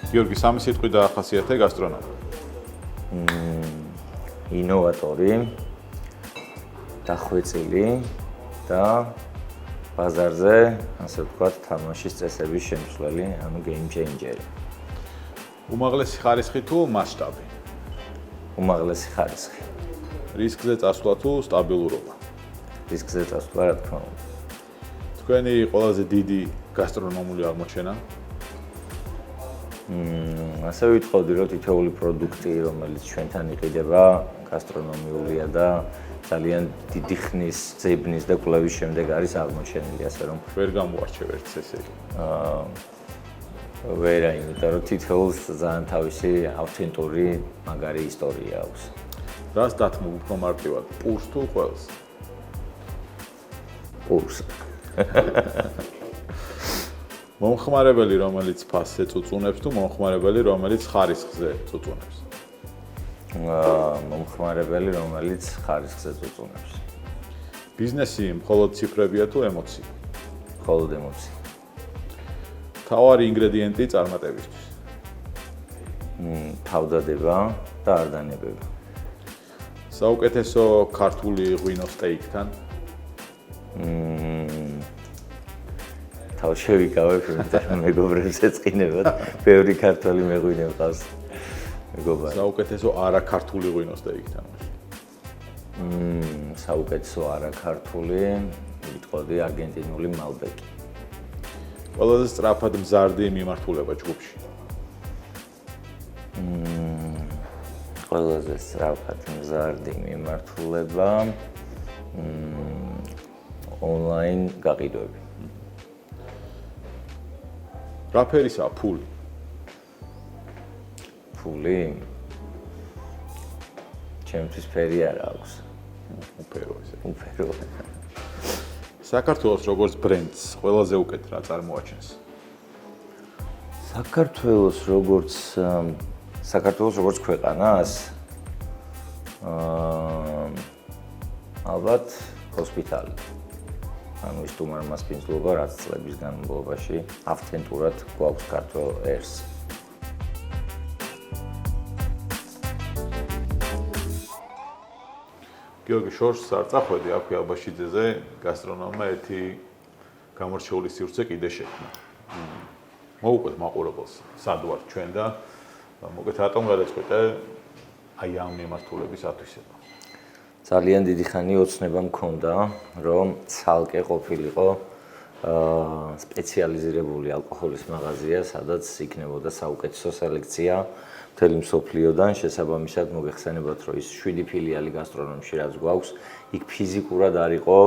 გიორგი, სამი სიტყვით დაახასიათე გასტრონომი. ინოვატორი, დახვეწილი და ბაზარზე, ასე ვთქვათ, თამაშის წესების შემცვლელი, ანუ game changer-ი. უმაღლესი ხარისხი თუ მასშტაბი? უმაღლესი ხარისხი. რისკზე წასვლა თუ სტაბილურობა? რისკზე წასვლა, რა თქმა უნდა. თქვენი ყველაზე დიდი გასტრონომული აღმოჩენა? ასე ვიტყოდი, რომ თითოეული პროდუქტი, რომელიც ჩვენთან იყიდება, გასტრონომიულია და ძალიან დიდი ხნის ძებნის და კვლევის შემდეგ არის აღმოჩენილი, ასე რომ ვერ გამოარჩევ ერთს ესე. ვერა, იმიტომ რომ თითოეულს ძალიან თავისი ავთენტური მაგარი ისტორია აქვს. რას დათმობ უფრო მარტივად, პურს თუ ყველს? პურს. მომხმარებელი, რომელიც ფასზე წუწუნებს თუ მომხმარებელი, რომელიც ხარისხზე წუწუნებს? მომხმარებელი, რომელიც ხარისხზე წუწუნებს. ბიზნესი მხოლოდ ციფრებია თუ ემოცია? მხოლოდ ემოცია. მთავარი ინგრედიენტი წარმატებისთვის? თავდადება და არდანებება. საუკეთესო ქართული ღვინო სტეიკთან? თავ შევიკავებ, რომ მეგობრებს ეწყინებოდ, ბევრი ქართველი მეღვინე მყავს. მეგობრებო. საუკეთესო არაქართული ღვინო სტეიკთან? საუკეთესო არაქართული, ვიტყოდი არგენტინული მალბეკი. ყველაზე სწრაფად მზარდი მიმართულება ჯგუფში? ყველაზე სწრაფად მზარდი მიმართულება ონლაინ გაყიდვები. რა ფერისაა ფული? ფული? ჩემთვის ფერი არ აქვს. უფერო ესე. უფერო. საქართველოს როგორც ბრენდს ყველაზე უკეთ რა წარმოაჩენს? საქართველოს როგორც ქვეყანას ალბათ ჰოსპიტალი. ანუ ის სტუმარ-მასპინძლობა, რაც წლების განმავლობაში ავთენტურად გვაქვს ქართულ ერს. გიორგი, შორს არ წახვედი აქვე ალბაშიძეზე, გასტრონომმა ერთი გამორჩეული სივრცე კიდე შექმნა. მოვუყვეთ მაყურებელს, სად ვართ ჩვენ და მოგეთ რატომ გადაწყვეტე აი ამ მიმართულების ათვისება? ძალიან დიდი ხანი ოცნება მქონდა, რომ ცალკე ყოფილიყო სპეციალიზირებული ალკოჰოლის მაღაზია, სადაც იქნებოდა საუკეთესო სელექცია მთელი მსოფლიოდან. შესაბამისად მოგეხსენებათ, რომ ის 7 ფილიალი გასტრონომში რაც გვაქვს, იქ ფიზიკურად არ იყო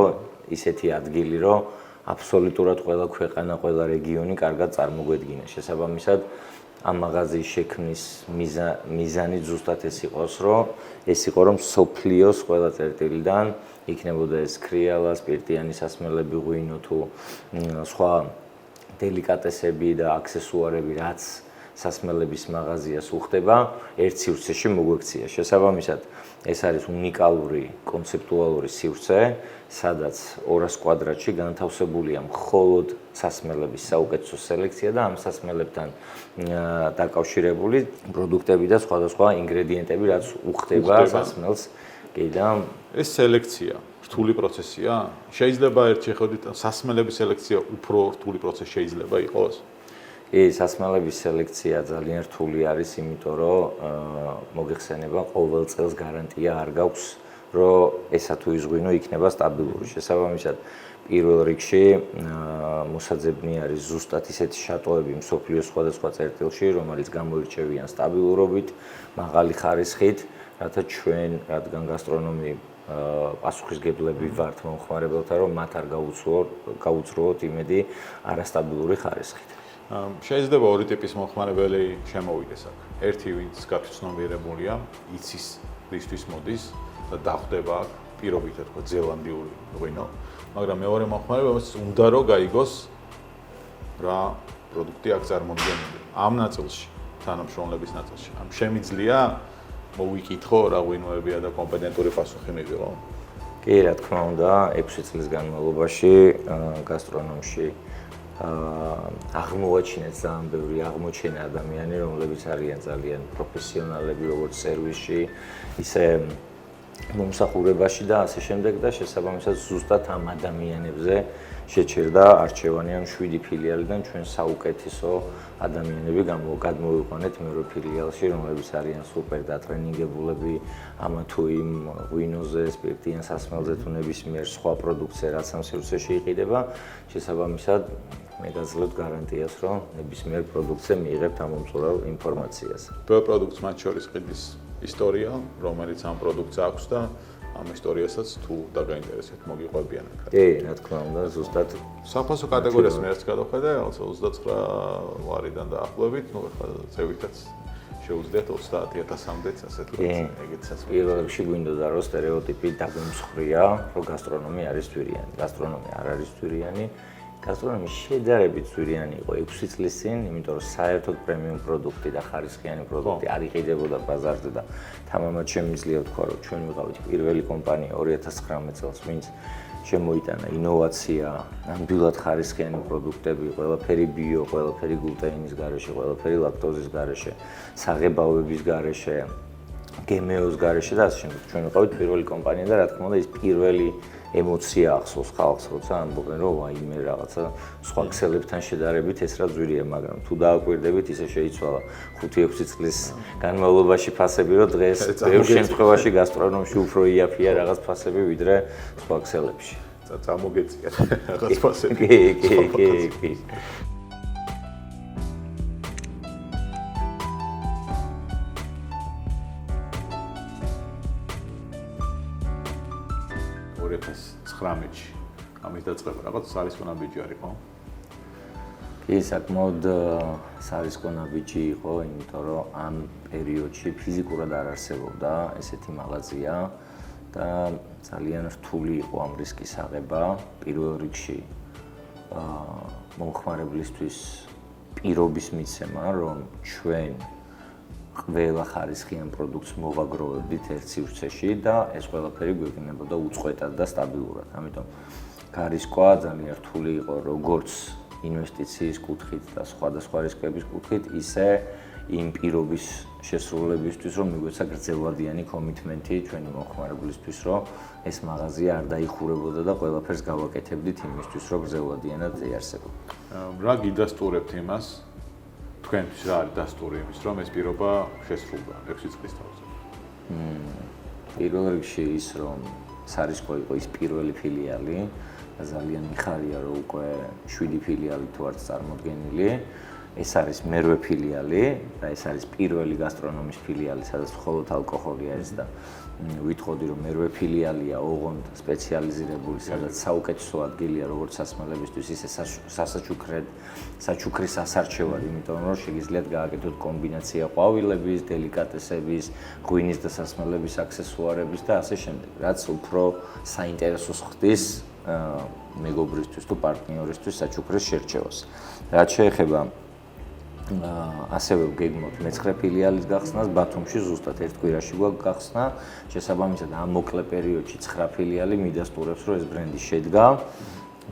ისეთი ადგილი, რომ აბსოლუტურად ყველა ქვეყანა, ყველა რეგიონი კარგად წარმოგვედგინა. შესაბამისად ამ მაღაზიის შექმნის მიზანი ზუსტად ეს იყო, რომ სოფლიოს ყველა წერტილიდან იქნებოდა ეს ქრიალა, სპირტიანი სასმელები, ღვინო თუ სხვა დელიკატესები და აქსესუარები, რაც სასმელების მაღაზიას უხდება, ერთ სივრცეში მოგვექცია. შესაბამისად, ეს არის უნიკალური კონცეპტუალური სივრცე, სადაც 200 კვადრატში განთავსებულია მხოლოდ სასმელების საუკეთესო სელექცია და ამ სასმელებთან დაკავშირებული პროდუქტები და სხვადასხვა ინგრედიენტები, რაც უხდება სასმელს. ეს სელექცია რთული პროცესია? შეიძლება ერთ შეხედვით სასმელების სელექცია უფრო რთული პროცესი შეიძლება იყოს? სასმელების სელექცია ძალიან რთული არის, იმიტომ რომ მოგეხსენება ყოველ წელს გარანტია არ გაქვს, რომ ესა თუ ის ღვინო იქნება სტაბილური. შესაბამისად, პირველ რიგში მოსაძებნი არის ზუსტად ისეთი შატოები მსოფლიოს სხვადასხვა წერტილში, რომელიც გამოირჩევიან სტაბილურობით, მაღალი ხარისხით, რათა ჩვენ, რადგან გასტრონომი პასუხისგებლები ვართ მომხმარებელთა, რომ მათ არ გაუწრუოთ იმედი არასტაბილური ხარისხით. შეიძლება ორი ტიპის მომხმარებელი შემოვიდეს აქ. ერთი, ვინც გაცნობიერებულია, იცის რისთვის მოდის და დახვდება აქ პირობითად თქვა ზელანდიური ღვინო, მაგრამ მეორე მომხმარებელს უნდა რომ გაიგოს რა პროდუქტი აქ წარმოდგენილი. ამ ნაწილში, თანამშრომლების ნაწილში, ამ შემიძლია მოვიკითხო რა ღვინოებია და კომპეტენტური პასუხი მივიღო. კი, რა თქმა უნდა, 6 წლის განმავლობაში გასტრონომში აღმოაჩინეთ ძალიან ბევრი აღმოჩენა ადამიანი, რომლებიც არიან ძალიან პროფესიონალები, როგორც სერვისში, ისე მომსახურებაში და ასე შემდეგ და შესაბამისად ზუსტად ამ ადამიანებზე შეჩერდა არჩევანი ამ 7 ფილიალიდან ჩვენ საუკეთესო ადამიანები გადმოვიყვანეთ მეორე ფილიალში, რომლებიც არიან სუპერ დატრენინგებულები ამა თუ იმ ღვინოზე, სპირტიან სასმელზე თუ ნებისმიერ სხვა პროდუქცია, რაც ამ სივრცეში იყიდება, შესაბამისად მე გაძლევთ გარანტიას, რომ ნებისმიერ პროდუქცია მიიღებთ ამ მომწურავ ინფორმაციას. ბევრ პროდუქტს მათ შორის ყიდის ისტორია, რომელიც ამ პროდუქტს აქვს და ამ ისტორიასაც თუ დაგაინტერესებთ, მოგიყვებიან აქ. კი, რა თქმა უნდა, ზუსტად საფასო კატეგორიას მე რაც გადავხედე, რაღაცა 29 ლარიდან დაახლოებით, ნუ ახლა წევითაც შეუძლიათ 30,000-მდეც ასეთ ეგეთსაც. პირველ რიგში გვინდოდა რომ სტერეოტიპი დაგვემსხვრია, რომ გასტრონომი არის ძვირიანი. გასტრონომი არ არის ძვირიანი. გასტრონომი შედარებით ძვირიანი იყო 6 წლის წინ, იმიტომ რომ საერთოდ პრემიუმ პროდუქტი და ხარისხიანი პროდუქტი არ იყიდებოდა ბაზარზე და თამამად შემიძლია ვთქვა, რომ ჩვენ ვიყავით პირველი კომპანია 2019 წელს, ვინც შემოიტანა ინოვაცია, ნამდვილად ხარისხიანი პროდუქტები, ყველაფერი ბიო, ყველაფერი გლუტეინის გარეშე, ყველაფერი ლაქტოზის გარეშე, საღებავების გარეშე, გემეოს გარეშე და ასე შემდეგ. ჩვენ ვიყავით პირველი კომპანია და რა თქმა უნდა ის პირველი ემოცია ახსოვს ხალხს, როცა ამბობენ, რომ ვაიმე რაღაცა სხვა ქსელებთან შედარებით ეს რა ძვირია, მაგრამ თუ დააკვირდებით, ისე შეიცვალა 5-6 წლის განმავლობაში ფასები, რომ დღეს ბევრ შემთხვევაში გასტრონომში უფრო იაფია რაღაც ფასები, ვიდრე სხვა ქსელებში. წამოგეწიათ რაღაც ფასები. კი. ხრამეთში ამის დაწყება რაღაც სარისკონა ბიჭი არის ხო? კი, საკმაოდ სარისკონა ბიჭი იყო, იმიტომ რომ ამ პერიოდში ფიზიკურად არ არსებობდა ესეთი მაღაზია და ძალიან რთული იყო ამ რისკის აღება. პირველ რიგში მომხმარებლისთვის პირობის მიცემა, რომ ჩვენ ყველა ხარისხიან პროდუქტს მოვაგროვებდით ერთ სივრცეში და ეს ყველაფერი გვექნებოდა უწყვეტად და სტაბილურად. ამიტომ გარისკვა ძალიან რთული იყო როგორც ინვესტიციის კუთხით და სხვადასხვა რისკების კუთხით, ისე იმ პირობის შესრულებისთვის, რომ მიგვეცა გრძელვადიანი კომიტმენტი ჩვენი მომხმარებლისთვის, რომ ეს მაღაზია არ დაიხურებოდა და ყველაფერს გავაკეთებდით იმისთვის, რომ გრძელვადიანად იარსებოდა. რა გიდასტურებთ იმას? თქვენთვის რა არის დასტური იმის, რომ ეს პირობა შესრულდა 6 წლის თავზე? პირველ რიგში ის, რომ სარისკო იყო ის პირველი ფილიალი და ძალიან მიხარია, რომ უკვე 7 ფილიალი თუ არც წარმოდგენილი. ეს არის მერვე ფილიალი და ეს არის პირველი გასტრონომის ფილიალი, სადაც მხოლოდ ალკოჰოლი არის და ვითხოვდი, რომ მერვე ფილიალია ოღონდ სპეციალიზირებული, სადაც საუკეთესო ადგილია როგორც სასმელებისთვის, ისე საჩუქრის ასარჩევად, იმიტომ რომ შეგიძლიათ გააკეთოთ კომბინაცია ყვავილების, დელიკატესების, ღვინის და სასმელების აქსესუარების და ასე შემდეგ, რაც უფრო საინტერესოს ხდის მეგობრისთვის თუ პარტნიორისთვის საჩუქრის შერჩევას. რაც შეეხება ასევე გეგმავთ მე-9 ფილიალის გახსნას ბათუმში, ზუსტად ერთ კვირაში გვაქვს გახსნა. შესაბამისად, ამ მოკლე პერიოდში 9 ფილიალი მიდასტურებს, რომ ეს ბრენდი შედგა,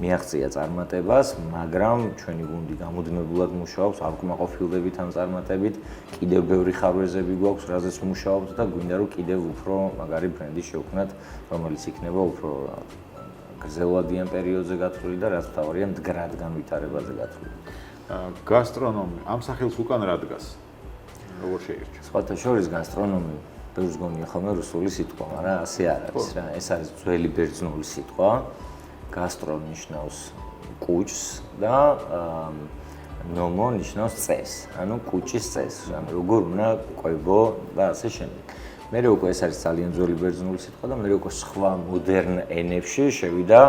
მიაღწია წარმატებას, მაგრამ ჩვენი გუნდი გამუდმებულად მუშაობს, ავკმაყოფილდებით ამ წარმატებით, კიდევ ბევრი ხარვეზები გვაქვს, რაზეც მუშაობთ და გვინდა რომ კიდევ უფრო მაგარი ბრენდი შევქმნათ, რომელიც იქნება უფრო გრძელვადიან პერიოდზე გათვლილი და რაც მთავარია, მდგრად განვითარებაზე გათვლილი. გასტრონომი ამ სახელს უკან რა დგას? როგორ შეირჩა? სხვათა შორის გასტრონომი ბევრს გონია ხოლმე რუსული სიტყვა, მაგრამ ასე არ არის რა. ეს არის ძველი ბერძნული სიტყვა. გასტრო ნიშნავს კუჭს და ნომო ნიშნავს წესს. ანუ კუჭის წესს, ანუ როგორ უნდა ყვებო და ასე შემდეგ. მერე უკვე ეს არის ძალიან ძველი ბერძნული სიტყვა და მერე უკვე სხვა მოდერნ ენებში შევიდა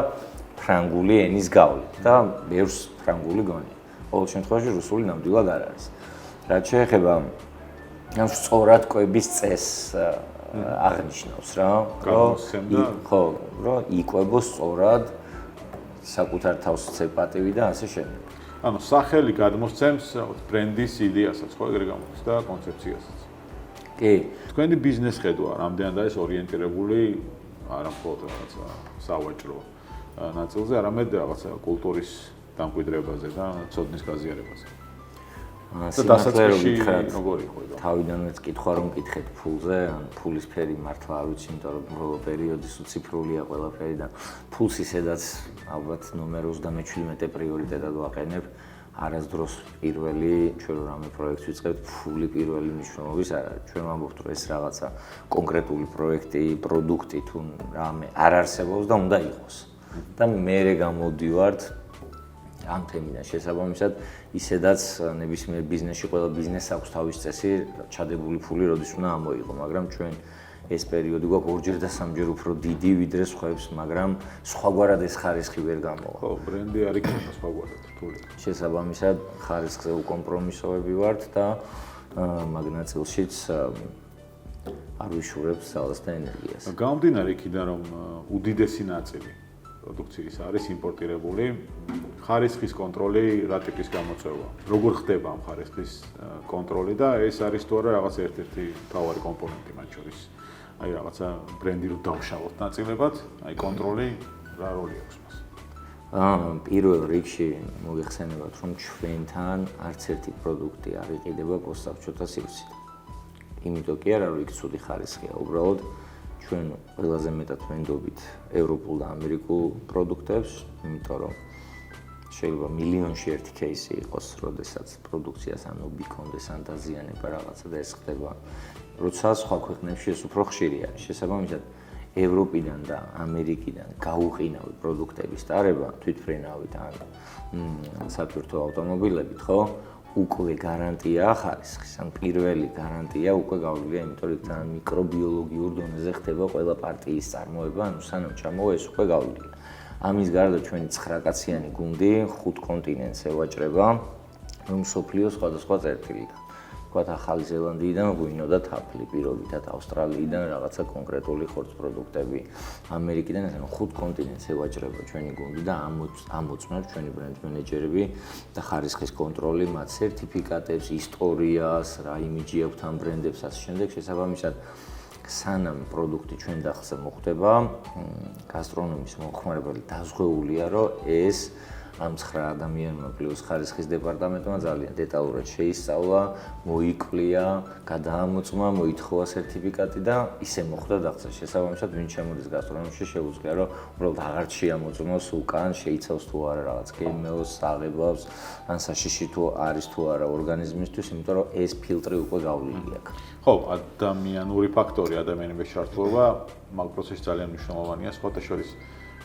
ფრანგული ენის გავლით და ბევრს ფრანგული გონია. ყოველ შემთხვევაში რუსული ნამდვილად არ არის. რაც შეეხება ამ სწორად კვების წესს აღნიშნავს რა, რომ იკვებო სწორად საკუთარ თავს ცეპატივი და ასე შემდეგ. ანუ სახელი გადმოსცემს ბრენდის იდეასაც, ხო ეგრე გამოდის და კონცეფციასაც. კი. თქვენი ბიზნეს ხედვა რამდენად არის ორიენტირებული არა მხოლოდ რაღაცა სავაჭრო ნაწილზე, არამედ რაღაცა კულტურის დამკვიდრებაზე და ცოდნის გაზიარებაზე. და დასაწყისში როგორი იყო? თავიდანვე კითხვა რომ კითხეთ ფულზე, ან ფულის ფერი მართლა არ ვიცი, იმიტომ რომ ბოლო პერიოდის უციფრულია ყველაფერი და ფულს ისედაც ალბათ ნომერ 37 პრიორიტეტად ვაყენებ. არასდროს პირველი ჩვენ რამე პროექტს ვიწყებთ, ფული პირველი მნიშვნელობის არ არის. ჩვენ ვამბობთ რომ ეს რაღაცა კონკრეტული პროექტი, პროდუქტი თუ რამე არ არსებობს და უნდა იყოს. და მე გამოდივართ ამ თემიდან შესაბამისად, ისედაც ნებისმიერ ბიზნესში ყველა ბიზნესს აქვს თავის წესი, ჩადებული ფული როდის უნდა ამოიღო, მაგრამ ჩვენ ეს პერიოდი გვაქვს ორჯერ და სამჯერ უფრო დიდი ვიდრე სხვებს, მაგრამ სხვაგვარად ეს ხარისხი ვერ გამოვა. ხო, ბრენდი არ იქნება სხვაგვარად რთული. შესაბამისად, ხარისხზე უკომპრომისოვები ვართ და მაგ ნაწილშიც არ ვიშურებთ ძალას და ენერგიას. გამომდინარე იქიდან, რომ უდიდესი ნაწილი პროდუქციის არის იმპორტირებული, ხარისხის კონტროლი რა ტიპის გამოწვევა? როგორ ხდება ამ ხარისხის კონტროლი და ეს არის თუ არა რაღაც ერთ-ერთი მთავარი კომპონენტი მათ შორის? აი რაღაცა ბრენდი რო დავშალოთ ნაწილებად, აი კონტროლი რა როლი აქვს მას? პირველ რიგში მოგეხსენებათ, რომ ჩვენთან არც ერთი პროდუქტი არ იყიდება პოსტსაბჭოთა სივრციდან. იმიტომ კი არა, რომ იქ ცუდი ხარისხია, უბრალოდ ჩვენ ყველაზე მეტად ვენდობით ევროპულ და ამერიკულ პროდუქტებს, იმიტომ რომ შეიძლება მილიონში ერთი кейსი იყოს, როდესაც პროდუქციას ან უბიქონდეს ან დაზიანება რაღაცა და ეს ხდება, როცა სხვა ქვეყნებში ეს უფრო ხშირი არის. შესაბამისად, ევროპიდან და ამერიკიდან გაუყინავი პროდუქტების ტარება, თვითმფრინავით ან სატვირთო ავტომობილებით, ხო? უკვე გარანტია ხარისხის, ან პირველი გარანტია უკვე გავლილია, იმიტომ რომ თან მიკრობიოლოგიურ დონეზე ხდება ყველა პარტიის წარმოება, ანუ სანამ ჩამოვა ეს უკვე გავლილია. ამის გარდა ჩვენი 9 კაციანი გუნდი 5 კონტინენტს ევაჭრება, რომ მსოფლიოს სხვადასხვა წერტილიდან. ვთქვათ, ახალი ზელანდიიდან ღვინო და თაფლი, პირობითად ავსტრალიიდან რაღაცა კონკრეტული ხორცპროდუქტები, ამერიკიდან ესეო 5 კონტინენტს ევაჭრება ჩვენი გუნდი და ამოწმებს ჩვენი ბრენდ მენეჯერები და ხარისხის კონტროლი, მათ სერტიფიკატებს, ისტორიას, რა იმიჯი აქვს ამ ბრენდებს, ასე შემდეგ. შესაბამისად, სანამ პროდუქტი ჩვენ დახსე მოხდება, გასტრონომის მომხმარებელი დაზღვეულია, რომ ეს ამ 9 ადამიანმა პლუს ხარისხის დეპარტამენტმა ძალიან დეტალურად შეისწავლა, მოიკვლია, გადაამოწმა, მოითხოვა სერტიფიკატი და ისე მოხდა დახსნა. შესაბამისად, ვინც შემოდის გასტრონომში, შეუძლია, რომ უბრალოდ აღარ შეამოწმოს უკან, შეიცავს თუ არა რაღაც გემოს, აღებავს, ან საშიში თუ არის თუ არა ორგანიზმისთვის, იმიტომ რომ ეს ფილტრი უკვე გავლილი აქვს. ხო, ადამიანური ფაქტორი, ადამიანების ჩართულობა მაგ პროცესში ძალიან მნიშვნელოვანია, სხვათა შორის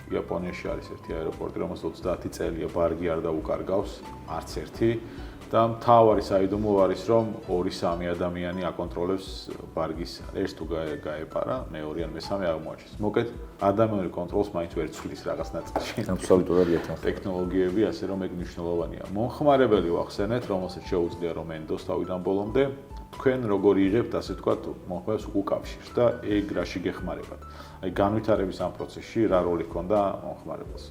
იაპონიაში არის ერთი აეროპორტი, რომელსაც 30 წელია ბარგი არ დაუკარგავს, არც ერთი და მთავარი საიდუმლო არის, რომ 2-3 ადამიანი აკონტროლებს ბარგის ერთს თუ გაეპარა, მეორე ან მესამე აღმოაჩენს. მოკლედ, ადამიანური კონტროლს მაინც ვერ ცვლის რაღაც ნაწილში. აბსოლუტურად ერთად. ტექნოლოგიები, ასე რომ ეგ მნიშვნელოვანია. მომხმარებელი ვახსენეთ, რომელსაც შეუძლია რომ ენდოს თავიდან ბოლომდე თქვენ როგორ იღებთ, ასე ვთქვათ, მომხმარებელს უკავშირს და ეგ რაში გეხმარებათ? აი განვითარების ამ პროცესში რა როლი ჰქონდა მომხმარებელს?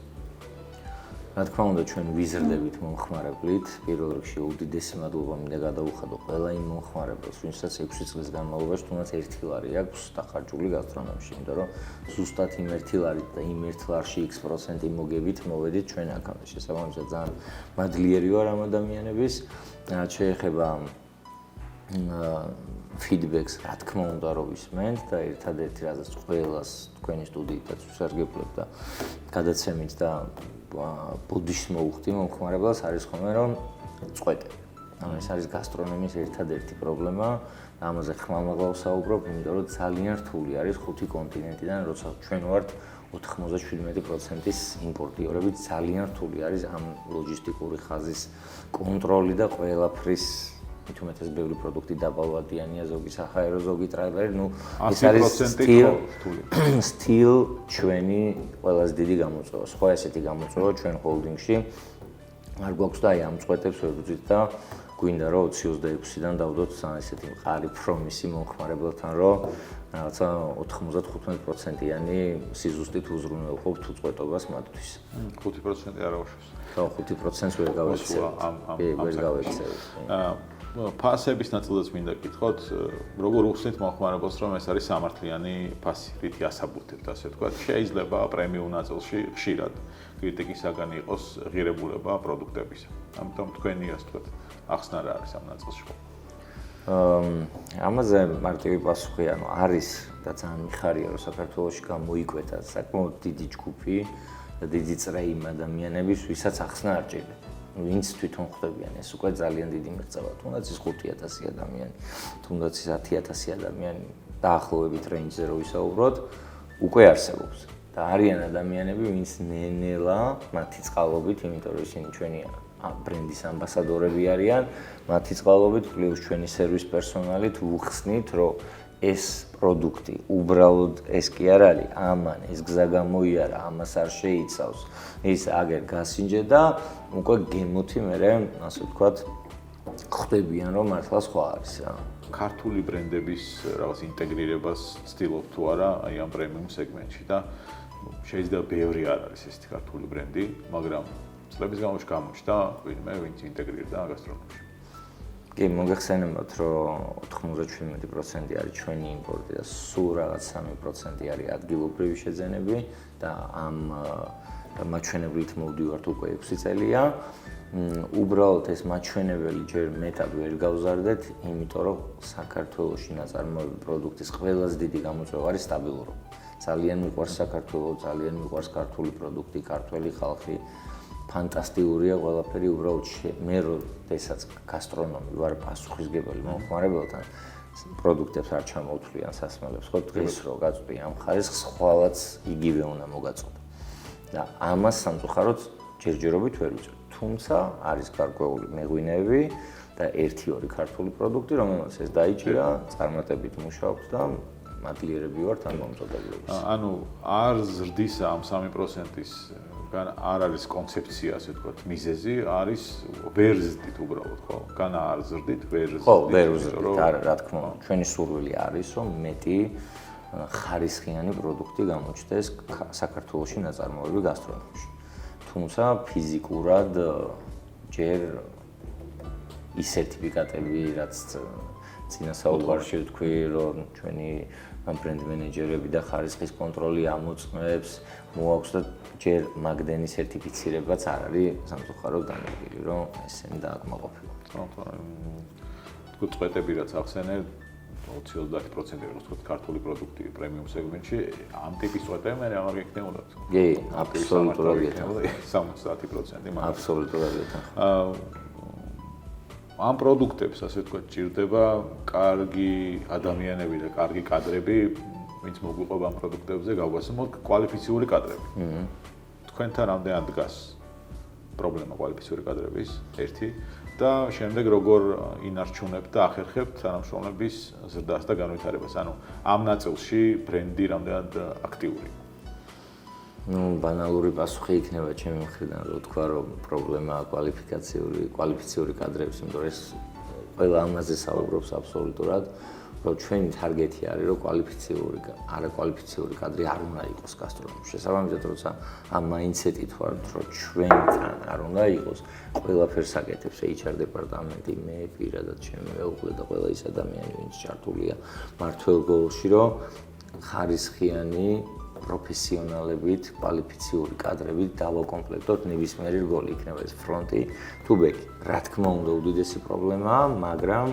რა თქმა უნდა, ჩვენ ვიზრდებით მომხმარებლით. პირველ რიგში უდიდესი მადლობა მინდა გადაუხადო ყველა იმ მომხმარებელს, ვინცაც 6 წლის განმავლობაში თუნდაც 1 ლარი აქვს დახარჯული გასტრონომში, იმიტომ რომ ზუსტად იმ 1 ლარით და იმ 1 ლარში X% მოგებით მოვედით ჩვენ აქამდე. შესაბამისად, ძალიან მადლიერი ვარ ამ ადამიანების. რაც შეეხება ფიდბექს, რა თქმა უნდა, რომ ვისმენთ და ერთადერთი რაზეც ყველას თქვენი სტუდიითაც ვისარგებლებ და გადაცემით და ბოდიშს მოვხდი მომხმარებელს არის ხოლმე რომ წვეტები. ანუ ეს არის გასტრონომის ერთადერთი პრობლემა და ამაზე ხმამაღლა ვსაუბრობ, იმიტომ რომ ძალიან რთული არის 5 კონტინენტიდან, როცა ჩვენ ვართ 97%-ის იმპორტიორები, ძალიან რთული არის ამ ლოჯისტიკური ხაზის კონტროლი და ყველაფრის თუმცა ბევრი პროდუქტი დაბალვადიანია, ზოგი საჰაერო, ზოგი ტრაილერი, ნუ ეს არის სტილ ჩვენი ყველაზე დიდი გამოწვევა. სხვა ესეთი გამოწვევა ჩვენ ჰოლდინგში არ გვაქვს და აი ამ წვეტებს ვერ ვუძვით და გვინდა რომ 2026-დან დავდოთ ესეთი მყარი პრომისი მომხმარებელთან, რომ რაღაცა 95%-იანი სიზუსტით უზრუნველყოფ თუ წვეტობას მათთვის. 5% არ აუშვეს. ხო, 5%-ს ვერ გავექცევ. ვერ გავექცევ. ფასების ნაწილიც მინდა გითხოთ, როგორ უხსნით მოხმარებელს, რომ ეს არის სამართლიანი ფასი, რითი ასაბუთებთ, ასე ვთქვათ. შეიძლება პრემიუმ ნაწილში ხშირად კრიტიკის საგანი იყოს ღირებულება პროდუქტებისა. ამიტომ თქვენი, ასე ვთქვათ, ახსნა რა არის ამ ნაწილში? ამაზე მარტივი პასუხი, არის და ძალიან მიხარია, რომ საქართველოში გამოიკვეთა საკმაოდ დიდი ჯგუფი და დიდი წრეიმ ადამიანების, ვისაც ახსნა არ ჭირდება. ვინც თვითონ ხვდებიან ეს უკვე ძალიან დიდი მიღწევა, თუნდაც ის 5000 ადამიანი, თუნდაც ის 10000 ადამიანი დაახლოებით რეინჯზე რო ვისაუბროთ, უკვე არსებობს. და არიან ადამიანები, ვინც ნენელა მათი წყალობით, იმიტომ რომ ისინი ჩვენი ბრენდის ამბასადორები არიან, მათი წყალობით პლუს ჩვენი სერვის პერსონალით ვუხსნით, რომ ეს პროდუქტი უბრალოდ ეს კი არ არის, ამან ეს გზა გამოიარა, ამას არ შეიცავს. ის აგერ გასინჯე და უკვე გემოთი მერე, ასე ვთქვათ, ხვდებიან, რომ მართლა სხვა არის რა. ქართული ბრენდების რაღაც ინტეგრირებას ცდილობთ თუ არა აი ამ პრემიუმ სეგმენტში და შეიძლება ბევრი არ არის ესეთი ქართული ბრენდი, მაგრამ წლების განმავლობაში გამოჩნდა ვინმე, ვინც ინტეგრირდა გასტრონომიაში. კი, მოგეხსენებათ, რომ 97% არის ჩვენი იმპორტი და სულ რაღაც 3% არის ადგილობრივი შეძენები და ამ მაჩვენებლით მოვდივართ უკვე 6 წელია. უბრალოდ ეს მაჩვენებელი ჯერ მეტად ვერ გავზარდეთ, იმიტომ რომ საქართველოში ნაწარმოები პროდუქტის ყველაზე დიდი გამოწვევა არის სტაბილურობა. ძალიან მიყვარს საქართველო, ძალიან მიყვარს ქართული პროდუქტი, ქართველი ხალხი. ფანტასტიკურია ყველაფერი, უბრალოდ მე როდესაც გასტრონომი ვარ პასუხისმგებელი მომხმარებელთან, პროდუქტებს არ ჩამოვთვლიან სასმელებს, ხო დღეს რო გაწვდი ამ ხარისხს, ხვალაც იგივე უნდა მოგაწოდო. და ამას სამწუხაროდ ჯერჯერობით ვერ ვიწევ. თუმცა არის გარკვეული მეღვინეები და 1-2 ქართული პროდუქტი, რომელსაც ეს დაიჭირა, წარმატებით მუშაობს და მადლიერები ვართ ამ მომწოდებლობის. ანუ არ ზრდის ამ 3%-ის გან არ არის კონცეფცია, ასე ვთქვათ, მიზეზი, არის ვერ ზრდით უბრალოდ, ხო? გან არ ზრდით, ვერ ზრდით. ხო, ვერ ზრდით, რა თქმა უნდა. ჩვენი სურვილი არის, რომ მეტი ხარისხიანი პროდუქტი გამოჩნდეს საქართველოში ნაწარმოები გასტრონომიაში. თუმცა ფიზიკურად ჯერ ის სერტიფიკატები, რაც წინა საუბარში ვთქვი, რომ ჩვენი ბრენდ მენეჯერები და ხარისხის კონტროლი ამოწმებს, მოაქვს და ჯერ მაგდენის სერტიფიცირებაც არ არის სამწუხაროდ განადგილი, რომ ესენი დააკმაყოფილო. თქო, წვეტები რაც ახსენე 20-30% როგორც ვთქვათ, ქართული პროდუქტი პრემიუმ სეგმენტში, ამ ტიპის წვეტები მე აღარ გექნებოდათ. კი, აბსოლუტურად გეთანხმება. 70%. აბსოლუტურად გეთანხმება. ამ პროდუქტებს, ასე ვთქვათ, ჭირდება კარგი ადამიანები და კარგი კადრები, ვინც მოგვიყვება ამ პროდუქტებზე, გავგასმოთ კვალიფიციური კადრები. თქვენთან რამდენად დგას პრობლემა კვალიფიციური კადრების? 1 და შემდეგ როგორ ინარჩუნებთ და ახერხებთ თანამშრომლების ზრდას და განვითარებას? ანუ ამ ნაწილში ბრენდი რამდენად აქტიურია? ბანალური პასუხი იქნება ჩემი მხრიდან, რომ თქვა, რომ პრობლემაა კვალიფიციური კადრების, იმიტომ რომ ეს ყველა ამაზე საუბრობს აბსოლუტურად, რომ ჩვენი თარგეტი არის, რომ არაკვალიფიციური კადრი არ უნდა იყოს გასტრონომში. შესაბამისად, როცა ამ მაინდსეტით ვართ, რომ ჩვენთან არ უნდა იყოს, ყველაფერს აკეთებს HR დეპარტამენტი, მე პირადად ჩემი მეუღლე და ყველა ის ადამიანი, ვინც ჩართულია მართლ გოლში, რომ ხარისხიანი პროფესიონალებით, კვალიფიციური კადრებით დავაკომპლექტოთ ნებისმიერი რგოლი, იქნება ეს ფრონტი თუ ბექი. რა თქმა უნდა, უდიდესი პრობლემაა, მაგრამ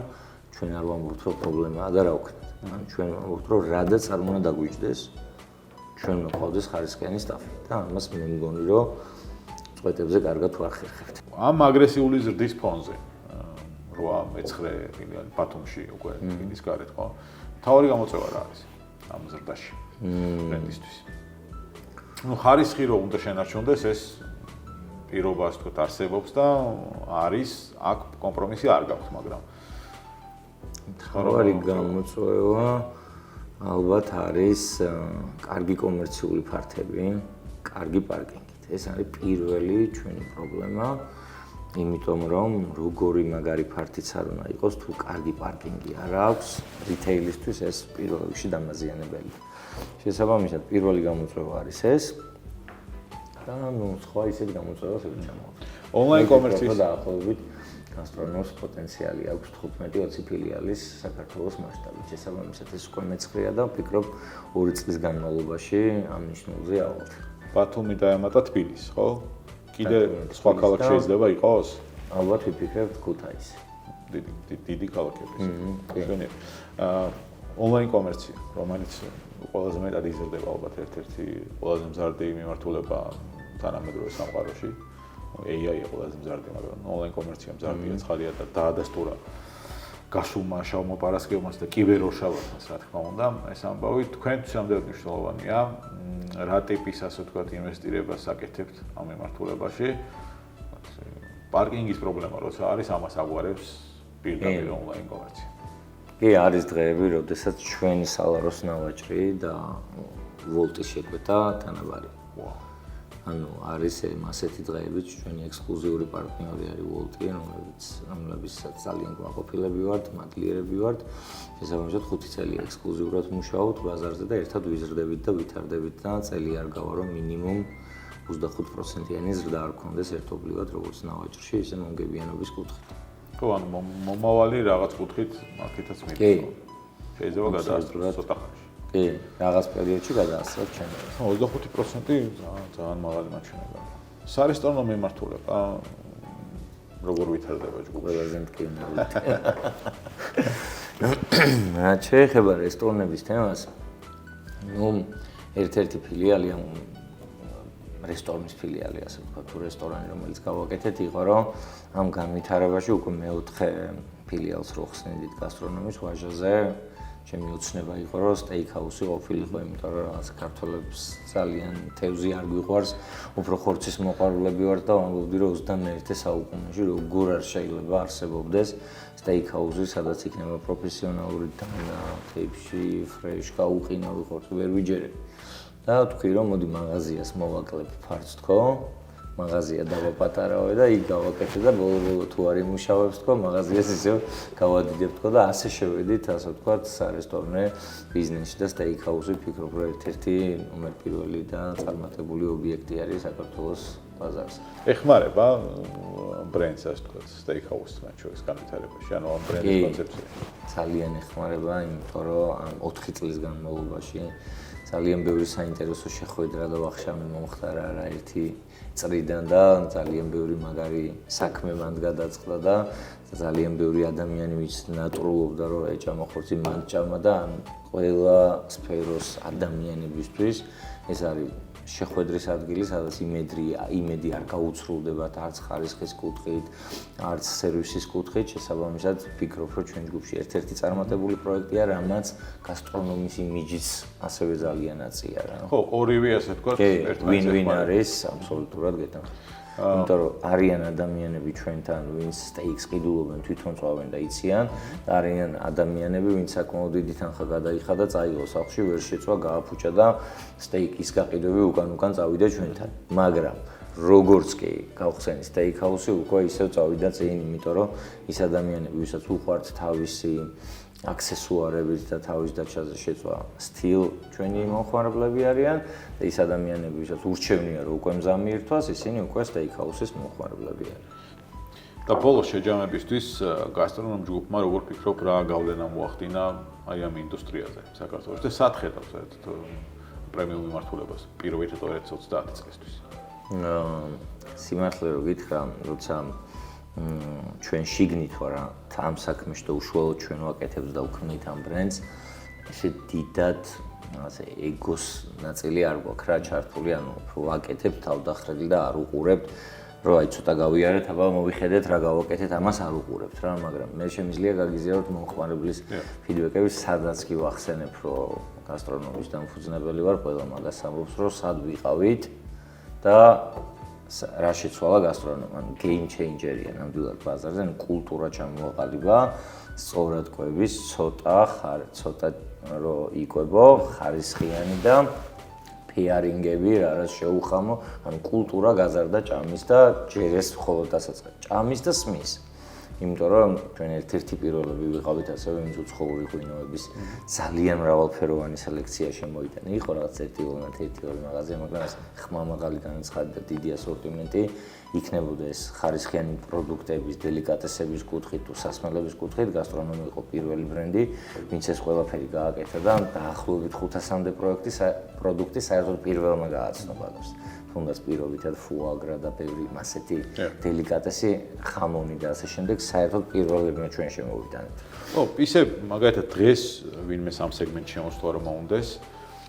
ჩვენ არ ვამბობთ, რომ პრობლემაა და რა ვქნათ. ანუ ჩვენ ვამბობთ, რომ რადაც არ უნდა დაგვიჯდეს, ჩვენ უნდა ყავდეს ხარისხიანი სტაფი და ამას მე მგონი, რომ წვეტებზე კარგად ვახერხებთ. ამ აგრესიული ზრდის ფონზე 8-9 ფილიალი ბათუმში უკვე ის გარეთ, ხო? თავი გამოწვევა რა არის ამ ზრდაში? ბრენდისთვის. ნუ ხარისხი რო უნდა შენარჩუნდეს, ეს პირობა ასე ვთქვათ არსებობს და არის აქ კომპრომისი არ გაქვს, მაგრამ თავი გამოწვევა ალბათ არის კარგი კომერციული ფართები, კარგი პარკინგით. ეს არის პირველი ჩვენი პრობლემა. იმიტომ რომ როგორი მაგარი ფართიც არ უნდა იყოს, თუ კარგი პარკინგი არ აქვს, რიტეილისთვის ეს პირველ რიგში დამაზიანებელია. შესაბამისად, პირველი გამოწვევა არის ეს და სხვა ისეთი გამოწვევას ვერ ჩამოვარდნ. ონლაინ კომერციის დაახლოებით გასტრონომს პოტენციალი აქვს 15-20 ფილიალის საქართველოს მასშტაბით. შესაბამისად ეს უკვე მეცხრეა და ვფიქრობ 2 წლის განმავლობაში ამ ნიშნულზე ავალთ. ბათუმი დაემატა თბილისს, ხო? კიდე სხვა ქალაქი შეიძლება იყოს? ალბათ ვიფიქრებთ ქუთაისი. დიდი ქალაქები. ჩვენი ონლაინ კომერცია, რომელიც ყველაზე მეტად იზრდება ალბათ ერთ-ერთი ყველაზე მზარდი მიმართულება თანამედროვე სამყაროში. AI-ია ყველაზე მზარდი, მაგრამ ონლაინ კომერცია მზარდია, ცხადია და დაადასტურა გასულმა შავმა პარასკევმას და კიბეროშავათას, რა თქმა უნდა, ეს ამბავი თქვენთვის ამდენად მნიშვნელოვანია. რა ტიპის, ასე ვთქვათ, ინვესტირებას აკეთებთ ამ მიმართულებაში? პარკინგის პრობლემა როცა არის, ამას აგვარებს პირდაპირ ონლაინ კომერცია. კი, არის დღეები, როდესაც ჩვენი სალაროს ნავაჭრი და ვოლტის შეკვეთა თანაბარი. ანუ არის ასეთი დღეებიც ჩვენი ექსკლუზიური პარტნიორი არის ვოლტი, რომლებიცაც ძალიან გვაყოფილები ვართ, მადლიერები ვართ. შესაბამისად 5 წელი ექსკლუზიურად მუშაობთ ბაზარზე და ერთად ვიზრდებით და ვითარდებით და წელი არ გავა, რომ მინიმუმ 25%-იანი ზრდა არ გქონდეს ერთობლივად როგორც ნავაჭრში, ისე მომგებიანობის კუთხით. ხო, ანუ მომავალი რაღაც კუთხით მართლაც მიდის. შეიძლება გადაასწროს ცოტა ხანში. კი, რაღაც პერიოდში გადაასწროთ ჩემს. 25% ძალიან მაღალი მაჩვენებელია. სარესტორნო მიმართულება როგორ ვითარდება ჯგუფში? ყველაზე მტკივნეული. რაც შეეხება რესტორნების თემას, ნუ ერთ-ერთი ფილიალი ამ რესტორნის ფილიალი, ასე ვთქვათ, თუ რესტორანი, რომელიც გავაკეთეთ, იყო, რომ ამ განვითარებაში უკვე მეოთხე ფილიალს რო ხსნით გასტრონომის ვაჟაზე. ჩემი ოცნება იყო, რომ სტეიქ-ჰაუსი ყოფილიყო, იმიტომ რომ რაღაც ქართველებს ძალიან თევზი არ გვიყვარს, უფრო ხორცის მოყვარულები ვართ და ვამბობდი, რომ 21 საუკუნეში როგორ არ შეიძლება არსებობდეს სტეიქ-ჰაუსი, სადაც იქნება პროფესიონალური დანა, თეიფში, ფრეშ, გაუყინავი ხორცი ვერ ვიჯერებ. და ვთქვი, რომ მოდი მაღაზიას მოვაკლებ ფარც თქო, მაღაზია დავაპატარავე და იქ გავაკეთე და ბოლო-ბოლო თუ არ იმუშავებს თქო, მაღაზიას ისევ გავადიდებ თქო და ასე შევედით, ასე ვთქვათ, სარესტორნე ბიზნესში და სტეიქ-ჰაუსი ვფიქრობ, რომ ერთ-ერთი ნომერ პირველი და წარმატებული ობიექტი არის საქართველოს ბაზარზე. ეხმარება ბრენდს, ასე ვთქვათ, სტეიქ-ჰაუსის მათ შორის განვითარებაში, ანუ ამ ბრენდის კონცეფცია. ძალიან ეხმარება, იმიტომ რომ ამ 4 წლის განმავლობაში ძალიან ბევრი საინტერესო შეხვედრა და ვახშამი მომხდარა არაერთი წრიდან და ძალიან ბევრი მაგარი საქმე მანდ გადაწყდა და ძალიან ბევრი ადამიანი ვინც ნატრულობდა რომ ეჭამა ხორცი მან ჭამა და ან ყველა სფეროს ადამიანებისთვის ეს არის შეხვედრის ადგილი, სადაც იმედი არ გაუცრულდებათ არც ხარისხის კუთხით, არც სერვისის კუთხით, შესაბამისად ვფიქრობ, რომ ჩვენ ჯგუფში ერთ-ერთი წარმატებული პროექტია, რამაც გასტრონომის იმიჯის ასევე ძალიან აწია რა. ხო, ორივე ასე ვთქვათ, ერთმანეთს win-win არის, აბსოლუტურად გეტყვით. იმიტომ რომ არიან ადამიანები ჩვენთან, ვინც სტეიქს ყიდულობენ, თვითონ წვავენ და იციან, და არიან ადამიანები, ვინც საკმაოდ დიდი თანხა გადაიხადა და წაიღო სახლში, ვერ შეწვა, გააფუჭა და სტეიკის გაყიდვები უკან წავიდა ჩვენთან. მაგრამ როგორც კი გავხსენით სტეიქ-ჰაუსი, უკვე ისევ წავიდა წინ, იმიტომ რომ ის ადამიანები, ვისაც უყვართ თავისი აქსესუარებით და თავის დაჩაზე შეწვა სტილ ჩვენი მომხმარებლები არიან და ის ადამიანები, ვისაც ურჩევნია რომ უკვე მზამიერთვას, ისინი უკვე სტეიქ-ჰაუსის მომხმარებლები არიან. და ბოლოს შეჯამებისთვის გასტრონომ ჯგუფმა როგორ ფიქრობ რა გავლენა მოახდინა აი ამ ინდუსტრიაზე საქართველოში და სად ხედავ საერთოდ პრემიუმ მიმართულებას პირობითად 2030 წლისთვის? სიმართლე რომ გითხრა, როცა ჩვენ შიგნით ვარ ამ საქმეში და უშუალოდ ჩვენ ვაკეთებთ და ვქმნით ამ ბრენდს, ესე დიდად ასე ეგოს ნაწილი არ გვაქვს რა ჩართული, ანუ ვაკეთებთ თავდახრილი და არ უყურებთ, რომ აი ცოტა გავიარეთ, აბა მოვიხედეთ რა გავაკეთეთ, ამას არ უყურებთ რა, მაგრამ მე შემიძლია გაგიზიაროთ მომხმარებლის ფიდბექები, სადაც კი ვახსენებ, რომ გასტრონომის დამფუძნებელი ვარ, ყველა მაგას ამბობს, რომ სად ვიყავით და რა შეცვალა გასტრონომი, ანუ game changer-ია ნამდვილად ბაზარზე, ანუ კულტურა ჩამოაყალიბა, სწორად კვების, ცოტა რომ იკვებო, ხარისხიანი და პეარინგები, რაც შეუხამო, ანუ კულტურა გაზარდა ჭამის და ჯერეს მხოლოდ დასაწყისად, ჭამის და სმის. იმიტომ რომ ჩვენ ერთ-ერთი პირველები ვიყავით ასევე ვინც უცხოური ღვინოების ძალიან მრავალფეროვანი სელექცია შემოიტანა. იყო რაღაც ერთი მაღაზია, მაგრამ ხმა მაღალი განაცხადი და დიდი ასორტიმენტი იქნებოდა ეს ხარისხიანი პროდუქტების, დელიკატესების კუთხით თუ სასმელების კუთხით, გასტრონომი იყო პირველი ბრენდი, ვინც ეს ყველაფერი გააკეთა და დაახლოებით 500-მდე პროდუქტი საერთოდ პირველმა გააცნობა მას. თუნდაც პირობითად ფუაგრა და ბევრი ასეთი დელიკატესი, ხამონი და ასე შემდეგ, საერთოდ პირველებმა ჩვენ შემოვიტანეთ. ისე მაგალითად დღეს ვინმე სამ სეგმენტში შემოსვლა რომ მოუნდეს,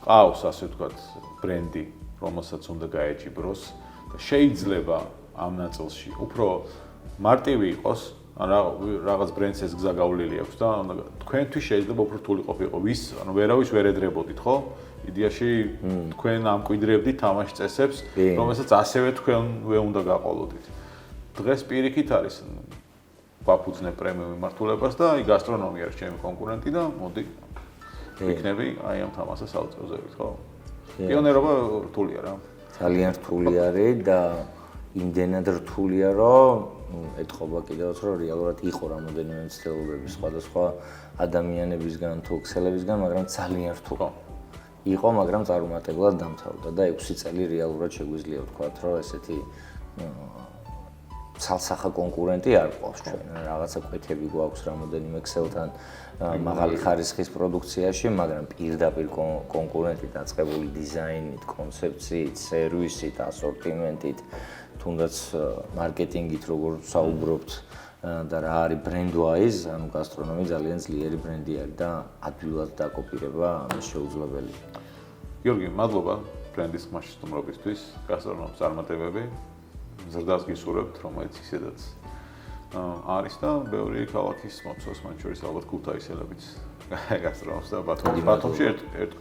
ყავს ასე ვთქვათ ბრენდი, რომელსაც უნდა გაეჭიბროს და შეიძლება ამ ნაწილში უფრო მარტივი იყოს, ან რაღაც ბრენდს ეს გზა გავლილი აქვს და თქვენთვის შეიძლება უფრო რთული ყოფილიყო. ვერავის ვერ ეძრებოდით, ხო? იდეაში თქვენ ამკვიდრებდით თამაშ წესებს, რომელსაც ასევე თქვენვე უნდა გაყოლოდით. დღეს პირიქით არის ვაფუძნე პრემიუმ მიმართულებას და აი გასტრონომია არის ჩემი კონკურენტი და მოდი ვიქნები აი ამ თამაშს ალწევზებით, ხო? პიონერობა რთულია რა. ძალიან რთული არის და იმდენად რთულია, რომ ეთყობა კიდევაც რომ რეალურად იყო რამოდენიმე მცდელობები სხვადასხვა ადამიანებისგან თუ ქსელებისგან, მაგრამ ძალიან რთული. იყო, მაგრამ წარუმატებლად დამთავრდა და 6 წელი რეალურად შეგვიძლია ვთქვათ, რომ ესეთი ცალსახა კონკურენტი არ ყავს ჩვენ. რაღაცა კვეთები გვაქვს რამოდენიმე ქსელთან მაღალი ხარისხის პროდუქციაში, მაგრამ პირდაპირ კონკურენტი დაწყებული დიზაინით, კონცეფციით, სერვისით, ასორტიმენტით, თუნდაც მარკეტინგით როგორ საუბრობთ და რა არის ბრენდ-ვაიზ, ანუ გასტრონომი ძალიან ძლიერი ბრენდი არის და ადვილად დაკოპირება ამის შეუძლებელი. გიორგი, მადლობა ბრენდის ხმაში სტუმრობისთვის, გასტრონომის წარმატებები. ზრდას გისურვებთ, რომელიც ისედაც არის და ბევრი ქალაქის მოცავს, მათ შორის ალბათ ქუთაისელებიც გასტრონომს და ბათუმში ერთ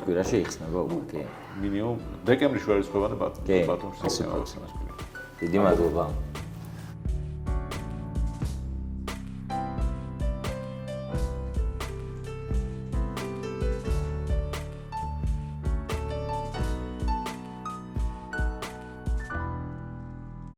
კვირაში იხსნება უკვე. მინიმუმ დეკემბრის შუა რიცხვებამდე ბათუმში. დიდი მადლობა.